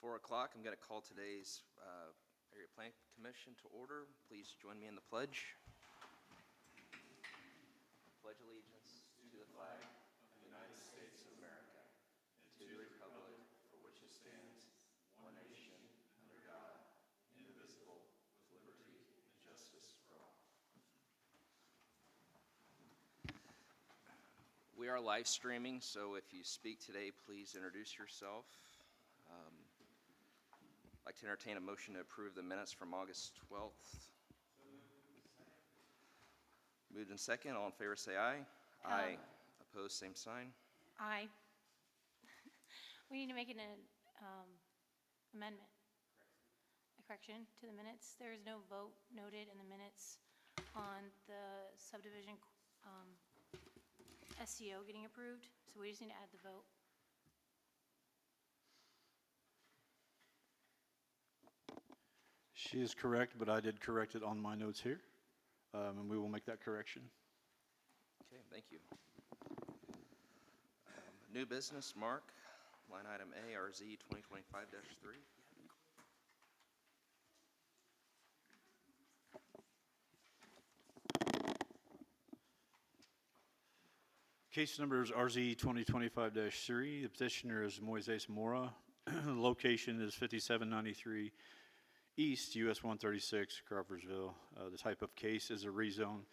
4 o'clock, I'm going to call today's Area Planning Commission to order. Please join me in the pledge. Pledge allegiance to the flag of the United States of America and to the republic for which it stands, one nation, under God, indivisible, with liberty and justice for all. We are live streaming, so if you speak today, please introduce yourself. I'd like to entertain a motion to approve the minutes from August 12th. Moved in second. All in favor say aye. Aye. Opposed, same sign. Aye. We need to make an amendment. A correction to the minutes. There is no vote noted in the minutes on the subdivision SCO getting approved, so we just need to add the vote. She is correct, but I did correct it on my notes here, and we will make that correction. Okay, thank you. New business, Marc, line item A, RZ 2025-3. Case number is RZ 2025-3. The petitioner is Moises Mora. The location is 5793 East US 136, Crawfordsville. The type of case is a rezone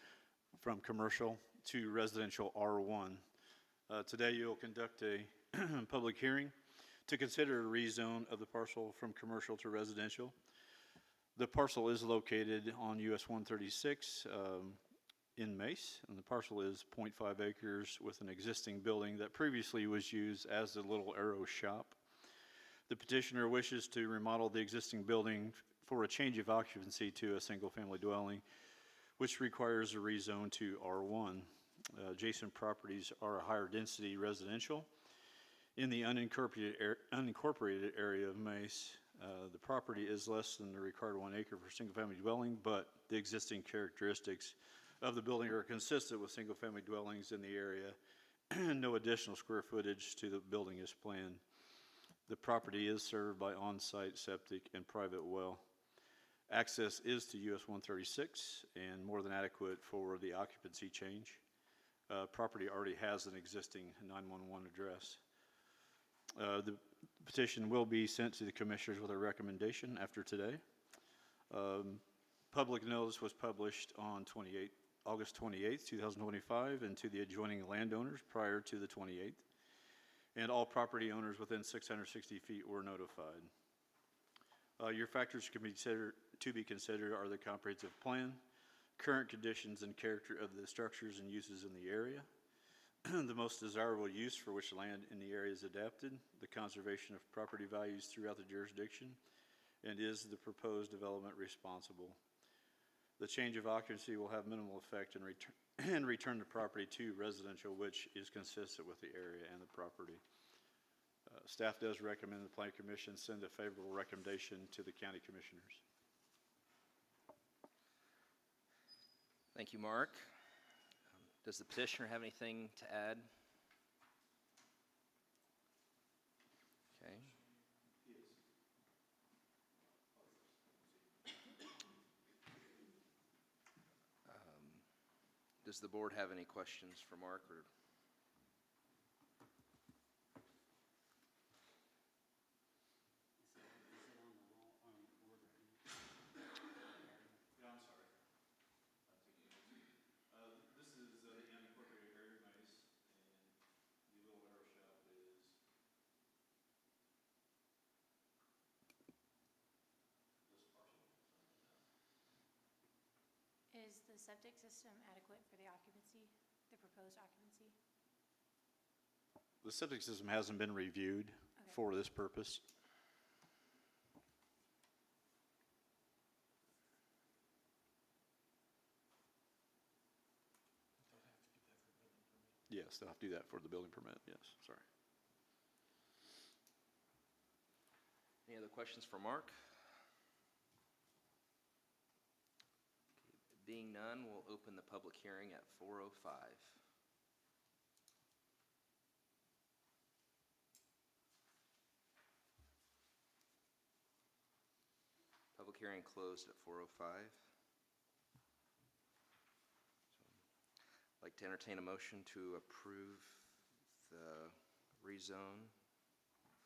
from commercial to residential R1. Today you'll conduct a public hearing to consider a rezone of the parcel from commercial to residential. The parcel is located on US 136 in Mace, and the parcel is 0.5 acres with an existing building that previously was used as the Little Arrow shop. The petitioner wishes to remodel the existing building for a change of occupancy to a single-family dwelling, which requires a rezone to R1. Adjacent properties are a higher density residential. In the unincorporated area of Mace, the property is less than the required 1 acre for single-family dwelling, but the existing characteristics of the building are consistent with single-family dwellings in the area. No additional square footage to the building is planned. The property is served by on-site septic and private well. Access is to US 136 and more than adequate for the occupancy change. Property already has an existing 911 address. The petition will be sent to the commissioners with a recommendation after today. Public notice was published on August 28th, 2025, and to the adjoining landowners prior to the 28th. And all property owners within 660 feet were notified. Your factors to be considered are the comprehensive plan, current conditions and character of the structures and uses in the area, the most desirable use for which land in the area is adapted, the conservation of property values throughout the jurisdiction, and is the proposed development responsible. The change of occupancy will have minimal effect and return the property to residential, which is consistent with the area and the property. Staff does recommend the Planning Commission send a favorable recommendation to the County Commissioners. Thank you, Marc. Does the petitioner have anything to add? Okay. Does the board have any questions for Marc? Or Is the septic system adequate for the occupancy, the proposed occupancy? The septic system hasn't been reviewed for this purpose. Yes, they'll have to do that for the building permit. Yes, sorry. any other questions for Marc? Being none, we'll open the public hearing at 4:05. hearing closed at 4:05. I'd like to entertain a motion to approve the rezone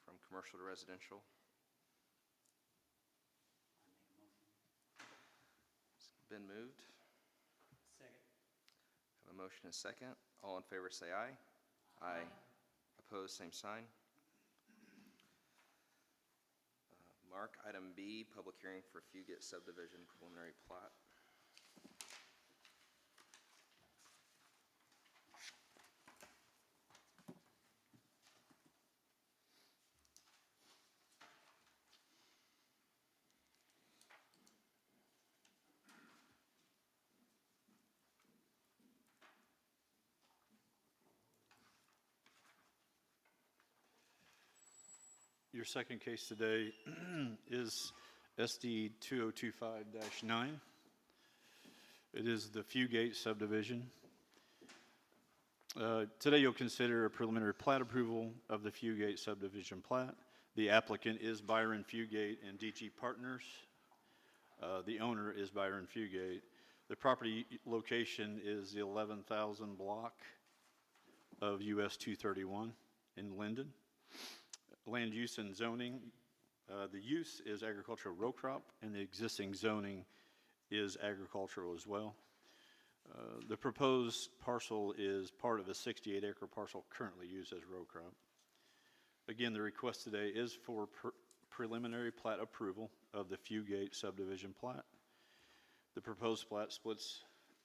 from commercial to residential. It's been moved. Second. Have a motion and a second. All in favor say aye. Aye. Opposed, same sign. Mark, item B, public hearing for Fugate subdivision preliminary plat. Your second case today is SD 2025-9. It is the Fugate subdivision. Today you'll consider a preliminary plat approval of the Fugate subdivision plat. The applicant is Byron Fugate and DG Partners. The owner is Byron Fugate. The property location is the 11,000 block of US 231 in Linden. Land use and zoning, the use is agricultural row crop, and the existing zoning is agricultural as well. The proposed parcel is part of a 68-acre parcel currently used as row crop. Again, the request today is for preliminary plat approval of the Fugate subdivision plat. The proposed plat splits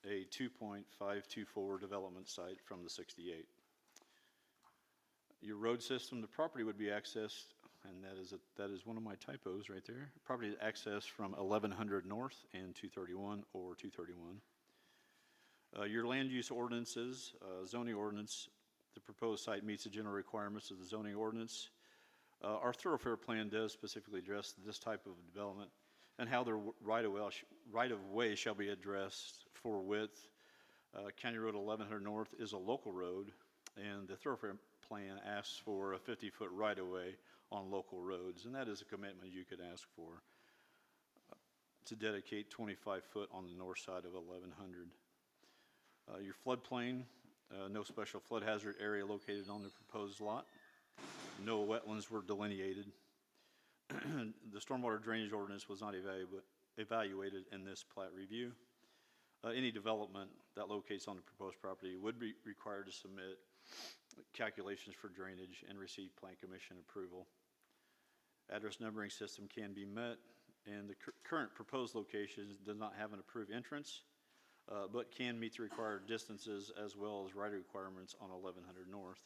a 2.524 development site from the 68. Your road system, the property would be accessed, and that is one of my typos right there. Property is accessed from 1100 North and 231 or 231. Your land use ordinances, zoning ordinance, the proposed site meets the general requirements of the zoning ordinance. Our thoroughfare plan does specifically address this type of development and how the right-of-way shall be addressed for width. County Road 1100 North is a local road, and the thoroughfare plan asks for a 50-foot right-of-way on local roads, and that is a commitment you could ask for to dedicate 25-foot on the north side of 1100. Your floodplain, no special flood hazard area located on the proposed lot. No wetlands were delineated. The stormwater drainage ordinance was not evaluated in this plat review. Any development that locates on the proposed property would be required to submit calculations for drainage and receive plan commission approval. Address numbering system can be met, and the current proposed location does not have an approved entrance, but can meet the required distances as well as right requirements on 1100 North.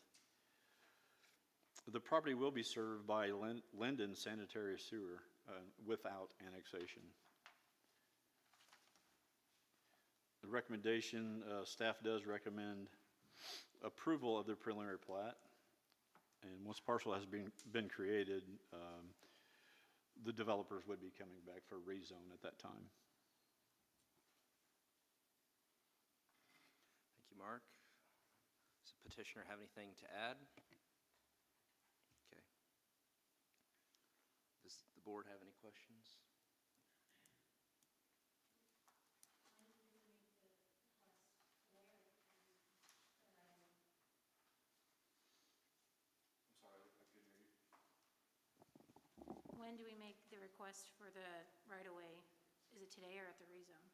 The property will be served by Linden sanitary sewer without annexation. The recommendation, staff does recommend approval of the preliminary plat, and once parcel has been created, the developers would be coming back for rezone at that time. Thank you, Mark. Does the petitioner have anything to add? Okay. Does the board have any questions? When do we make the request for the right-of-way? Is it today or at the rezone?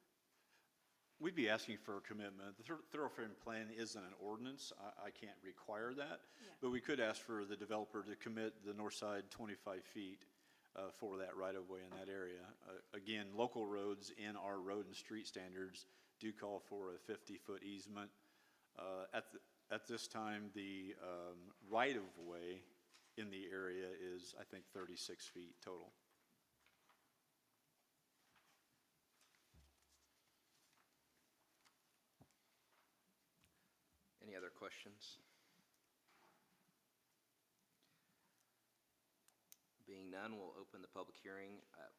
We'd be asking for a commitment. The thoroughfare plan isn't an ordinance. I can't require that, Yeah. but we could ask for the developer to commit the north side 25 feet for that right-of-way in that area. Again, local roads in our road and street standards do call for a 50-foot easement. At this time, the right-of-way in the area is, I think, 36 feet total. Any other questions? Being none, we'll open the public hearing at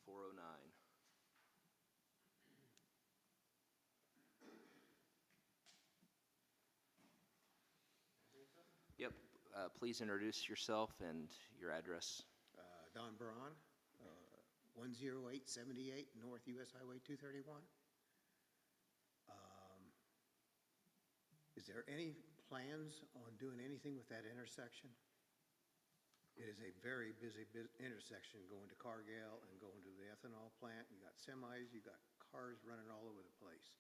4:09. Yep, please introduce yourself and your address. Don Braun, 10878 North US Highway 231. Is there any plans on doing anything with that intersection? It is a very busy intersection going to Cargill and going to the ethanol plant. You got semis, you got cars running all over the place.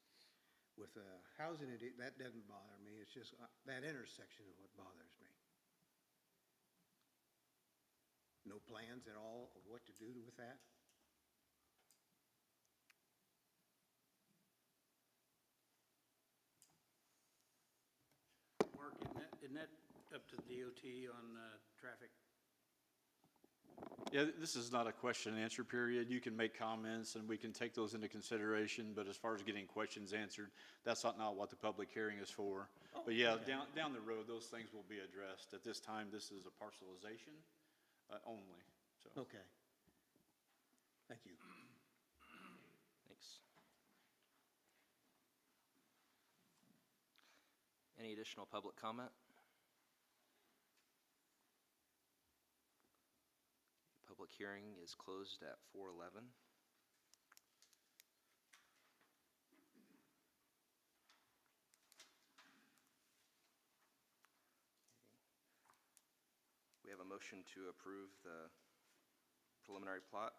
With housing, that doesn't bother me. It's just that intersection is what bothers me. No plans at all of what to do with that? Mark, isn't that up to DOT on traffic? Yeah, this is not a question and answer period. You can make comments and we can take those into consideration, but as far as getting questions answered, that's not what the public hearing is for. But yeah, okay. down the road, those things will be addressed. At this time, this is a parcelization only, so. Okay. Thank you. Thanks. Any additional public comment? Public hearing is closed at 4:11. We have a motion to approve the preliminary plot.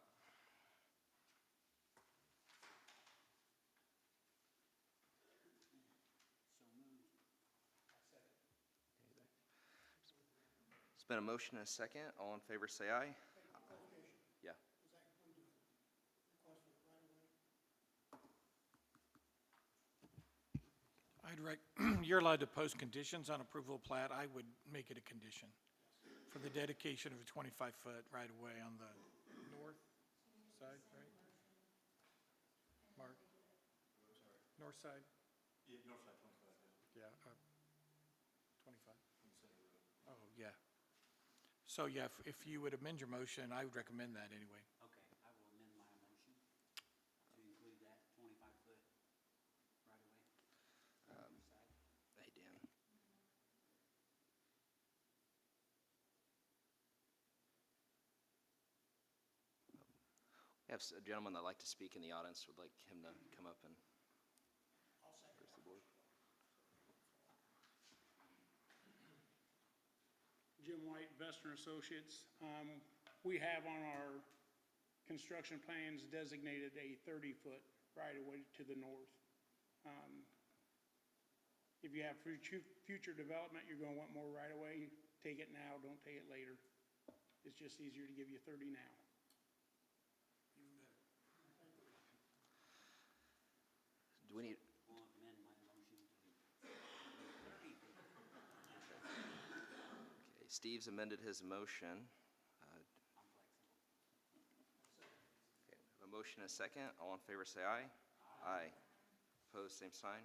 It's been a motion and a second. All in favor say aye. Yeah. You're allowed to post conditions on approval of plat. I would make it a condition for the dedication of a 25-foot right-of-way on the north side, right? Mark? North side? Yeah, north side 25, Yeah. 25. Oh, yeah. So, yeah, if you would amend your motion, I would recommend that anyway. Okay, I will amend my motion to include that 25-foot right-of-way on the side. Hey, Dan. We have a gentleman that'd like to speak in the audience. Would like him to come up and address the board. Jim White, Vester Associates. We have on our construction plans designated a 30-foot right-of-way to the north. If you have future development, you're gonna want more right-of-way, take it now, don't take it later. It's just easier to give you 30 now. Do we need, I'll amend my motion to 30 feet. okay, Steve's amended his motion. I'm flexible. Okay, we have a motion and a second. All in favor say aye. Aye. Opposed, same sign.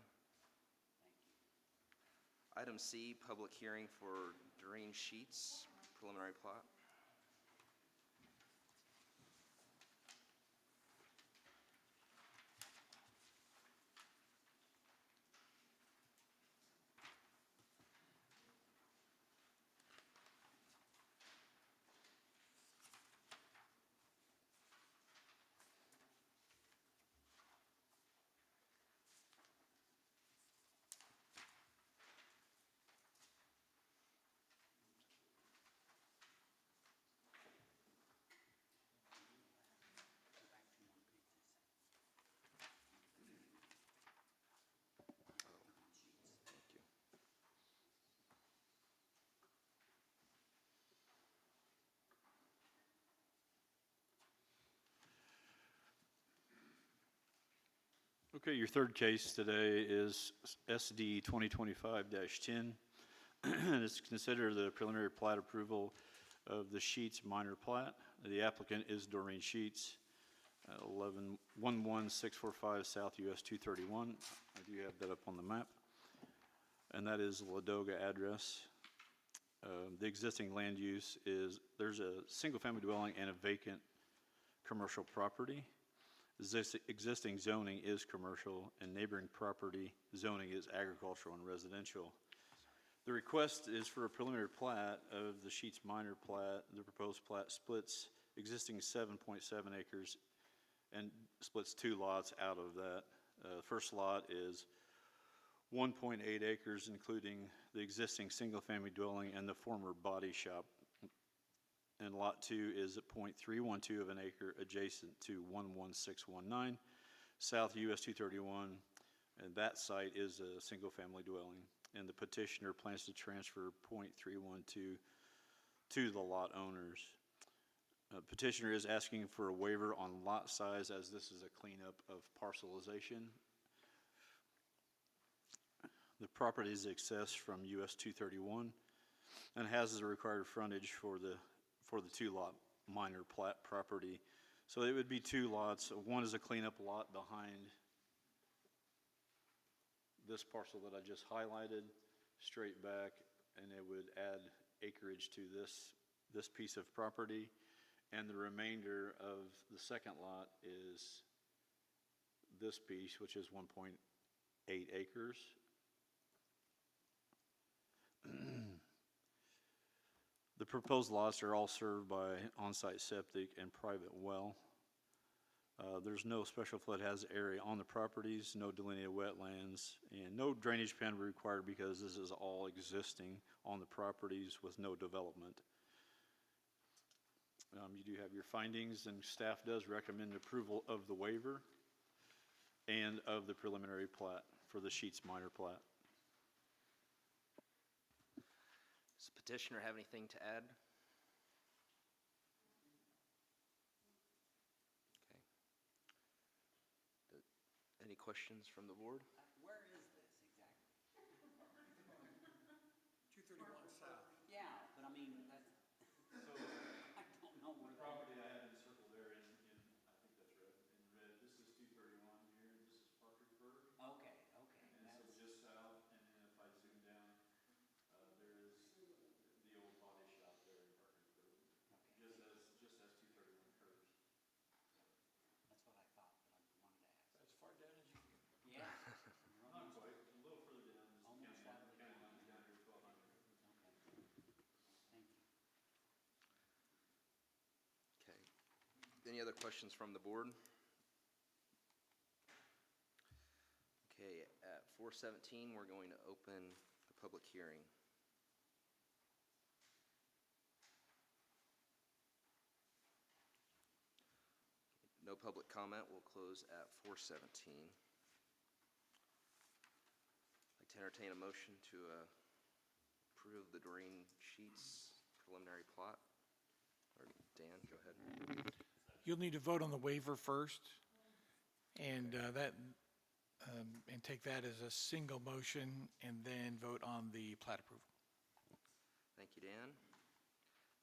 Item C, public hearing for Doreen Sheets, preliminary plot. Thank you. Okay, your third case today is SD 2025-10. It's considered the preliminary plat approval of the Sheets minor plat. The applicant is Doreen Sheets, 11645 South US 231. I do have that up on the map. And that is Ladoga address. The existing land use is, there's a single-family dwelling and a vacant commercial property. Existing zoning is commercial, and neighboring property zoning is agricultural and residential. The request is for a preliminary plat of the Sheets minor plat. The proposed plat splits existing 7.7 acres and splits 2 lots out of that. First lot is 1.8 acres, including the existing single-family dwelling and the former body shop. And Lot 2 is at .312 of an acre adjacent to 11619 South US 231, and that site is a single-family dwelling. And the petitioner plans to transfer .312 to the lot owners. Petitioner is asking for a waiver on lot size, as this is a cleanup of parcelization. The property is accessed from US 231 and has the required frontage for the 2-lot minor plat property. So it would be 2 lots. One is a cleanup lot behind this parcel that I just highlighted, straight back, and it would add acreage to this piece of property. And the remainder of the second lot is this piece, which is 1.8 acres. The proposed lots are all served by on-site septic and private well. There's no special flood hazard area on the properties, no delineated wetlands, and no drainage plan required because this is all existing on the properties with no development. You do have your findings, and staff does recommend approval of the waiver and of the preliminary plat for the Sheets minor plat. Does the petitioner have anything to add? Okay. Any questions from the board? Where is this exactly? 231 South. Yeah, but I mean, that's, I don't know where. Property I have encircled there in I think that's red, in red. This is 231 here, and this is Parkersburg. Okay. And so just south, and then if I zoom down, there is the old body shop there in Parkersburg. Just as 231 curves. That's what I thought, but I wanted to ask. As far down as you can. Yeah. Not quite, a little further down, this Almost county like- line is down here 1200. Okay. Thank you. Okay. Any other questions from the board? Okay, at 4:17, we're going to open the public hearing. No public comment. Will close at 4:17. I'd like to entertain a motion to approve the Doreen Sheets preliminary plot. Or Dan, go ahead. You'll need to vote on the waiver first, and and take that as a single motion, and then vote on the plat approval. Thank you, Dan.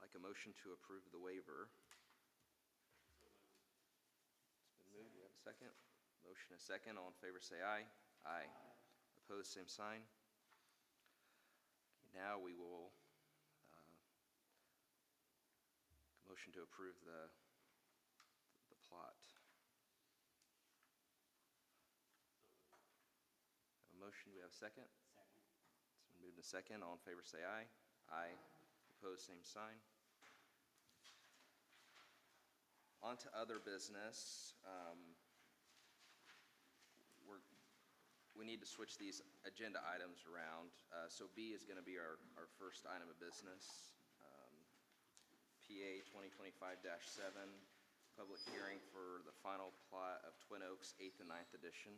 I'd like a motion to approve the waiver. It's been moved. Do we have a second? Motion a second. All in favor say aye. Aye. Opposed, same sign. Okay, now we will motion to approve the plot. Have a motion. Do we have a second? Second. It's been moved to second. All in favor say aye. Aye. Opposed, same sign. On to other business. We need to switch these agenda items around. So B is going to be our first item of business. PA 2025-7, public hearing for the final plat of Twin Oaks 8th and 9th edition.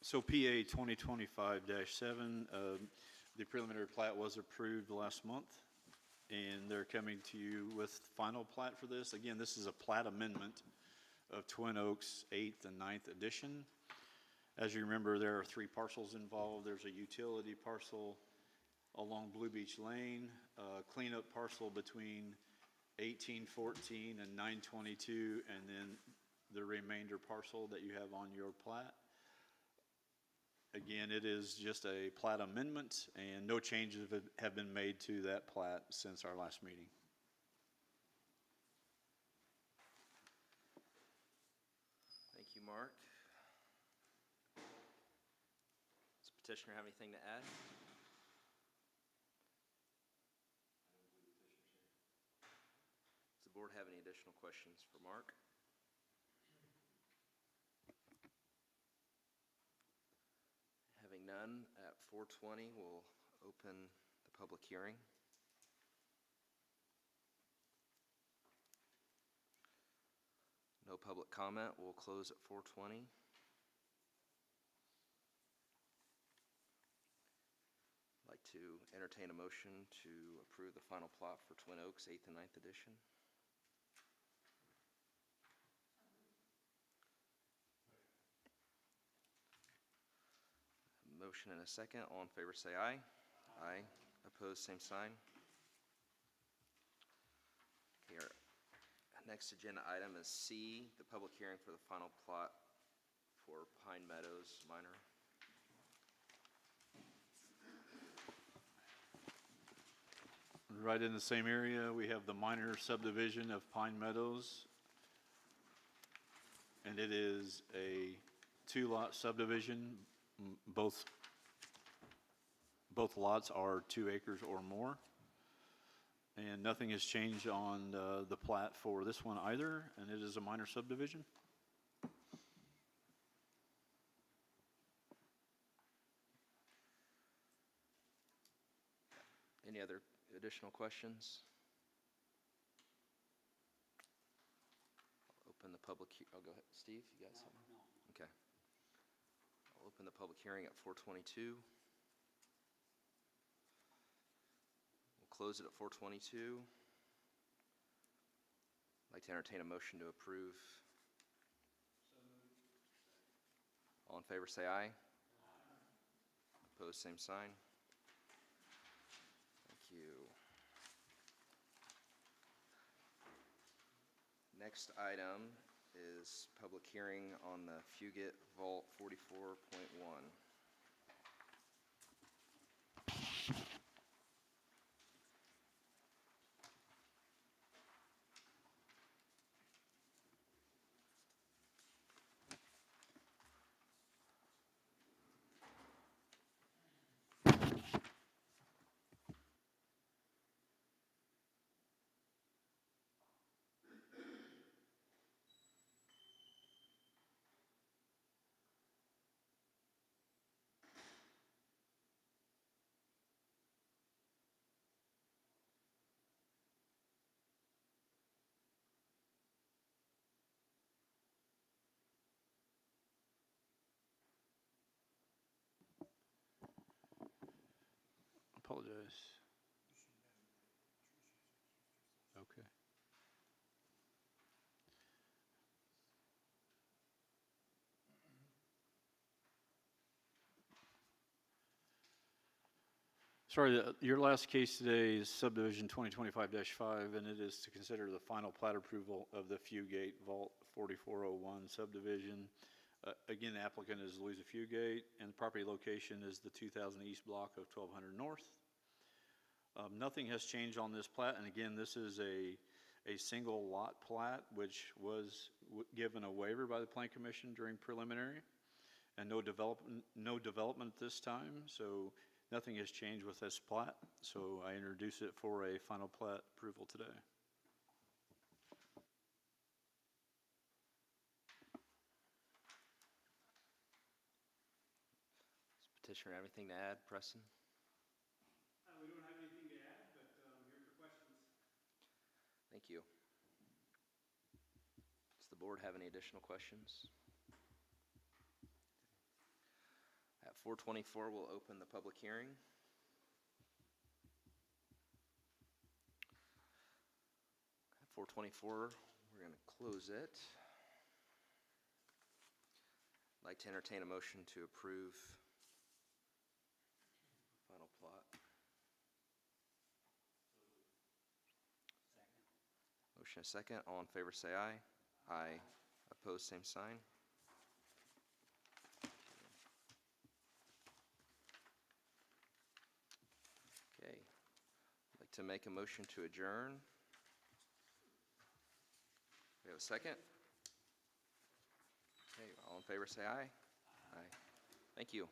So PA 2025-7, the preliminary plat was approved last month, and they're coming to you with final plat for this. Again, this is a plat amendment of Twin Oaks 8th and 9th edition. As you remember, there are 3 parcels involved. There's a utility parcel along Blue Beach Lane, a cleanup parcel between 1814 and 922, and then the remainder parcel that you have on your plat. Again, it is just a plat amendment, and no changes have been made to that plat since our last meeting. Thank you, Mark. Does the petitioner have anything to add? Does the board have any additional questions for Mark? Having none, at 4:20, we'll open the public hearing. No public comment. We'll close at 4:20. I'd like to entertain a motion to approve the final plot for Twin Oaks, 8th and 9th edition. Motion and a second. All in favor say aye. Aye. Opposed, same sign. Okay, our next agenda item is C, the public hearing for the final plot for Pine Meadows Minor. Right in the same area, we have the minor subdivision of Pine Meadows. And it is a 2-lot subdivision. Both lots are 2 acres or more. And nothing has changed on the plat for this one either, and it is a minor subdivision. Any other additional questions? I'll open the public, oh, go ahead. Steve, you got something? No. Okay. I'll open the public hearing at 4:22. We'll close it at 4:22. I'd like to entertain a motion to approve. All in favor say aye. Opposed, same sign. Thank you. Next item is public hearing on the Fugate Vault 44.1. Apologize. Okay. Sorry, your last case today is subdivision 2025-5, and it is to consider the final plat approval of the Fugate Vault 4401 subdivision. Again, the applicant is Louisa Fugate, and the property location is the 2000 East block of 1200 North. Nothing has changed on this plat, and again, this is a single lot plat, which was given a waiver by the Plan Commission during preliminary, and no development at this time, so nothing has changed with this plat, so I introduce it for a final plat approval today. Does petitioner have anything to add, Preston? We don't have anything to add, but here for questions. Thank you. Does the board have any additional questions? At 4:24, we'll open the public hearing. At 4:24, we're going to close it. I'd like to entertain a motion to approve final plot. Second. Motion a second. All in favor say aye. Aye. Opposed, same sign. to make a motion to adjourn. We have a second? Okay, all in favor say aye. Aye. Thank you.